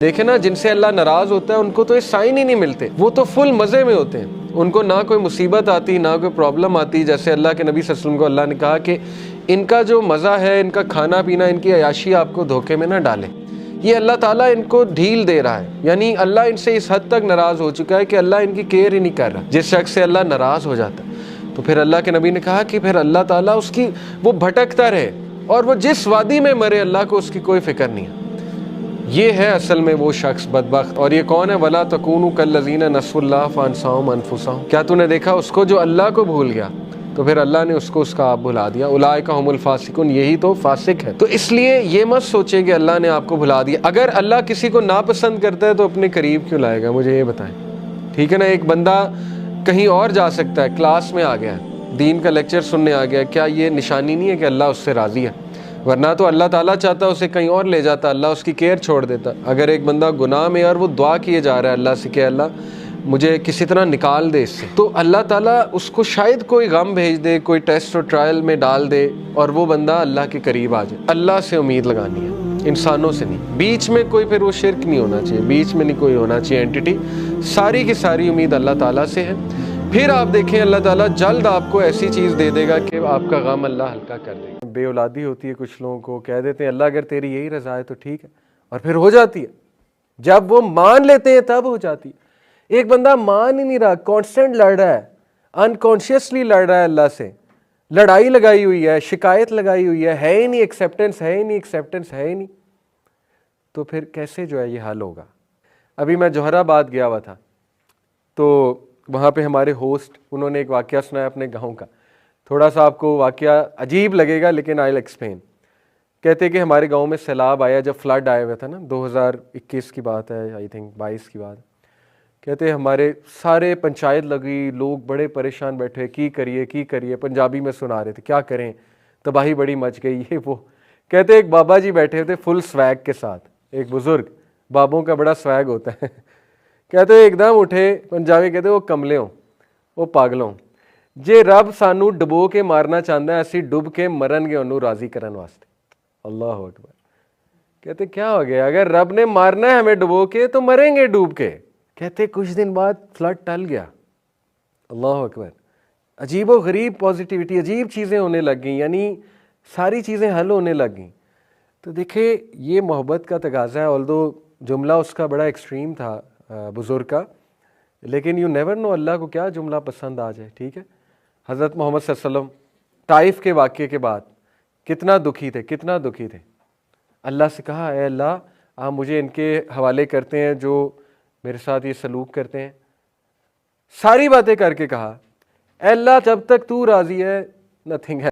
देखे ना, जिनसे अल्लाह नाराज़ होता है उनको तो ये साइन ही नहीं मिलते, वो तो फुल मज़े में होते हैं, उनको ना कोई मुसीबत आती ना कोई प्रॉब्लम आती। जैसे अल्लाह के नबी सल्लल्लाहु अलैहि वसल्लम को अल्लाह ने कहा कि इनका जो मज़ा है, इनका खाना पीना, इनकी अयाशी आपको धोखे में ना डाले। ये अल्लाह ताला इनको ढील दे रहा है, यानी अल्लाह इनसे इस हद तक नाराज़ हो चुका है कि अल्लाह इनकी केयर ही नहीं कर रहा। जिस शख्स से अल्लाह नाराज़ हो जाता है तो फिर अल्लाह के नबी ने कहा कि फिर अल्लाह ताला उसकी वो भटकता रहे और वो जिस वादी में मरे अल्लाह को उसकी कोई फ़िक्र नहीं है। ये है असल में वो शख्स बदबख्त। और ये कौन है? वला तकूनु कल्लज़ीना नसुल्लाह फ़अनसाहुम अनफुसहुम। क्या तूने देखा उसको जो अल्लाह को भूल गया तो फिर अल्लाह ने उसको उसका आप भुला दिया। उलाइका हुमुल फासिकुन, यही तो फासिक है। तो इसलिए ये मत सोचे कि अल्लाह ने आपको भुला दिया। अगर अल्लाह किसी को नापसंद करता है तो अपने करीब क्यों लाएगा, मुझे ये बताएं। ठीक है ना, एक बंदा कहीं और जा सकता है, क्लास में आ गया, दीन का लेक्चर सुनने आ गया, क्या ये निशानी नहीं है कि अल्लाह उससे राज़ी है? वरना तो अल्लाह ताला चाहता उसे कहीं और ले जाता, अल्लाह उसकी केयर छोड़ देता। अगर एक बंदा गुनाह में और वो दुआ किए जा रहा है अल्लाह से कि अल्लाह मुझे किसी तरह निकाल दे इससे, तो अल्लाह ताला उसको शायद कोई गम भेज दे, कोई टेस्ट और ट्रायल में डाल दे और वो बंदा अल्लाह के करीब आ जाए। अल्लाह से उम्मीद लगानी है, इंसानों से नहीं। बीच में कोई फिर वो शिर्क नहीं होना चाहिए, बीच में नहीं कोई होना चाहिए एंटिटी। सारी की सारी उम्मीद अल्लाह ताला से है। फिर आप देखें अल्लाह ताला जल्द आपको ऐसी चीज़ दे देगा कि आपका गम अल्लाह हल्का कर देगा। बेऔलादी होती है कुछ लोगों को, कह देते हैं अल्लाह अगर तेरी यही रज़ा है तो ठीक है, और फिर हो जाती है। जब वो मान लेते हैं तब हो जाती है। एक बंदा मान ही नहीं रहा, कांस्टेंट लड़ रहा है, अनकॉन्शियसली लड़ रहा है अल्लाह से, लड़ाई लगाई हुई है, शिकायत लगाई हुई है ही नहीं, एक्सेप्टेंस है ही नहीं, एक्सेप्टेंस है ही नहीं, तो फिर कैसे जो है ये हल होगा। अभी मैं जौहराबाद गया हुआ था तो वहाँ पे हमारे होस्ट, उन्होंने एक वाक़या सुनाया अपने गांव का। थोड़ा सा आपको वाक़या अजीब लगेगा लेकिन आई विल एक्सप्लेन। कहते कि हमारे गांव में सैलाब आया, जब फ्लड आया हुआ था ना, 2021 की बात है, आई थिंक 22 की बात। कहते हमारे सारे पंचायत लगी, लोग बड़े परेशान बैठे, की करिए, पंजाबी में सुना रहे थे, क्या करें, तबाही बड़ी मच गई, ये वो। कहते एक बाबा जी बैठे थे फुल स्वैग के साथ, एक बुज़ुर्ग, बाबों का बड़ा स्वैग होता है। कहते एकदम उठे, पंजाबी कहते वो कमले हो, वो पागलों, जे रब सानू डुबो के मारना चाहता है, असी डुब के मरनगे उन्होंने राजी करने वास्ते। अल्लाह अकबर। कहते क्या हो गया, अगर रब ने मारना है हमें डुबो के तो मरेंगे डूब के। कहते कुछ दिन बाद फ्लड टल गया। अल्लाह अकबर। अजीब व गरीब पॉजिटिविटी, अजीब चीज़ें होने लग गई, यानी सारी चीज़ें हल होने लग गई। तो देखिए ये मोहब्बत का तकाज़ा है। ऑल्दो जुमला उसका बड़ा एक्सट्रीम था बुज़ुर्ग का, लेकिन यू नेवर नो अल्लाह को क्या जुमला पसंद आ जाए। ठीक है, हज़रत मोहम्मद सल्लल्लाहु अलैहि वसल्लम ताइफ के वाक़े के बाद कितना दुखी थे। अल्लाह से कहा, ए अल्लाह आप मुझे इनके हवाले करते हैं जो मेरे साथ ये सलूक करते हैं। सारी बातें करके कहा, ए अल्लाह जब तक तू राज़ी है नथिंग है।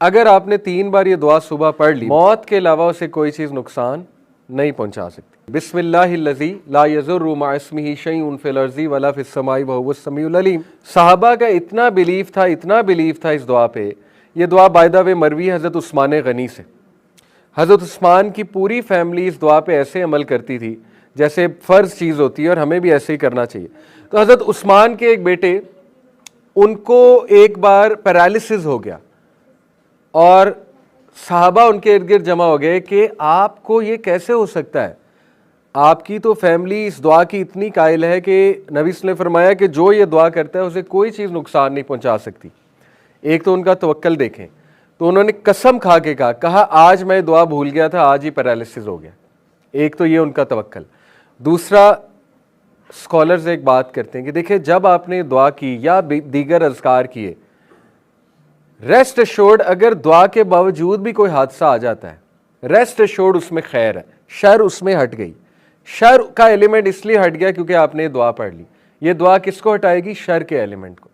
अगर आपने 3 बार ये दुआ सुबह पढ़ ली, मौत के अलावा उसे कोई चीज़ नुकसान नहीं पहुंचा सकती। बिस्मिल्लाहिल्लज़ी ला यज़ुर्रु मअ इस्मिही शैउन फिल अर्ज़ि वला फिस समाई व हुवस समीउल अलीम। सहाबा का इतना बिलीफ था इस दुआ पे। ये दुआ बाय द वे मरवी हज़रत उस्मान गनी से। हज़रत उस्मान की पूरी फैमिली इस दुआ पे ऐसे अमल करती थी जैसे फ़र्ज़ चीज़ होती है, और हमें भी ऐसे ही करना चाहिए। तो हज़रत उस्मान के एक बेटे, उनको एक बार पैरालिसिस हो गया और सहाबा उनके इर्द गिर्द जमा हो गए कि आपको ये कैसे हो सकता है, आपकी तो फैमिली इस दुआ की इतनी कायल है कि नबी ने फरमाया कि जो ये दुआ करता है उसे कोई चीज़ नुकसान नहीं पहुंचा सकती। एक तो उनका तवक्कल देखें, तो उन्होंने कसम खा के कहा आज मैं दुआ भूल गया था, आज ही पैरालिसिस हो गया। एक तो ये उनका तवक्कल। दूसरा, स्कॉलर्स एक बात करते हैं कि देखिए जब आपने दुआ की या दीगर अज़कार किए, रेस्ट एश्योर्ड अगर दुआ के बावजूद भी कोई हादसा आ जाता है, रेस्ट एश्योर्ड उसमें खैर है, शर उसमें हट गई। शर का एलिमेंट इसलिए हट गया क्योंकि आपने दुआ पढ़ ली। ये दुआ किसको हटाएगी? शर के एलिमेंट को।